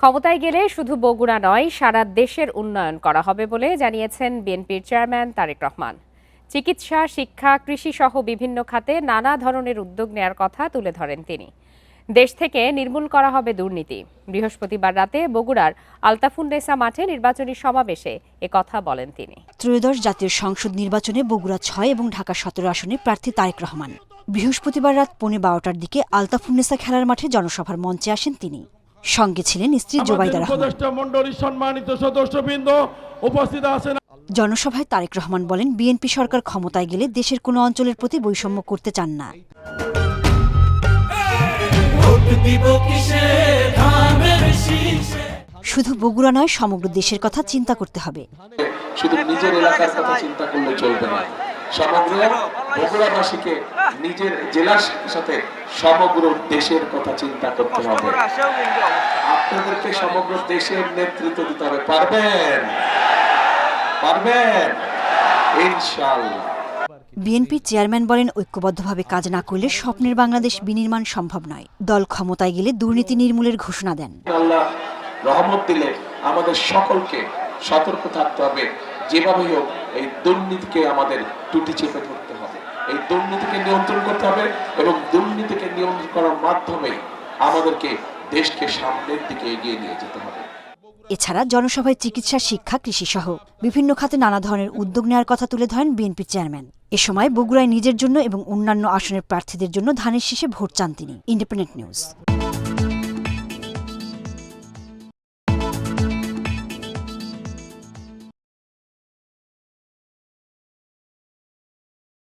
ক্ষমতায় গেলে শুধু বগুড়া নয়, সারা দেশের উন্নয়ন করা হবে বলে জানিয়েছেন বিএনপির চেয়ারম্যান তারেক রহমান। চিকিৎসা, শিক্ষা, কৃষি সহ বিভিন্ন খাতে নানা ধরনের উদ্যোগ নেয়ার কথা তুলে ধরেন তিনি। দেশ থেকে নির্মূল করা হবে দুর্নীতি। বৃহস্পতিবার রাতে বগুড়ার আলতাফুন্নেসা মাঠে নির্বাচনী সমাবেশে একথা বলেন তিনি। ত্রয়োদশ জাতীয় সংসদ নির্বাচনে বগুড়া ৬ এবং ঢাকা ১৭ আসনে প্রার্থী তারেক রহমান। বৃহস্পতিবার রাত 12:15টার দিকে আলতাফুন্নেসা খেলার মাঠে জনসভার মঞ্চে আসেন তিনি। সঙ্গে ছিলেন স্ত্রী জোবাইদা রহমান। সম্মানিত সদস্যবৃন্দ উপস্থিত আছেন। জনসভায় তারেক রহমান বলেন, বিএনপি সরকার ক্ষমতায় গেলে দেশের কোনো অঞ্চলের প্রতি বৈষম্য করতে চান না। শুধু বগুড়া নয়, সমগ্র দেশের কথা চিন্তা করতে হবে। শুধু নিজের এলাকার কথা চিন্তা করলে চলবে না, সমগ্র বগুড়াবাসীকে নিজের জেলার সাথে সমগ্র দেশের কথা চিন্তা করতে হবে। আপনাদেরকে সমগ্র দেশের নেতৃত্ব দিতে হবে। পারবেন? পারবেন ইনশাআল্লাহ। বিএনপির চেয়ারম্যান বলেন, ঐক্যবদ্ধভাবে কাজ না করলে স্বপ্নের বাংলাদেশ বিনির্মাণ সম্ভব নয়। দল ক্ষমতায় গেলে দুর্নীতি নির্মূলের ঘোষণা দেন। আল্লাহ রহমত দিলে আমাদের সকলকে সতর্ক থাকতে হবে। যেভাবে হোক এই দুর্নীতিকে আমাদের টুটি চেপে ধরতে হবে, এই দুর্নীতিকে নিয়ন্ত্রণ করতে হবে এবং দুর্নীতিকে নিয়ন্ত্রণ করার মাধ্যমে আমাদেরকে দেশকে সামনের দিকে এগিয়ে নিয়ে যেতে হবে। এছাড়া জনসভায় চিকিৎসা, শিক্ষা, কৃষি সহ বিভিন্ন খাতে নানা ধরনের উদ্যোগ নেওয়ার কথা তুলে ধরেন বিএনপির চেয়ারম্যান। এ সময় বগুড়ায় নিজের জন্য এবং অন্যান্য আসনের প্রার্থীদের জন্য ধানের শীষে ভোট চান তিনি। Independent news.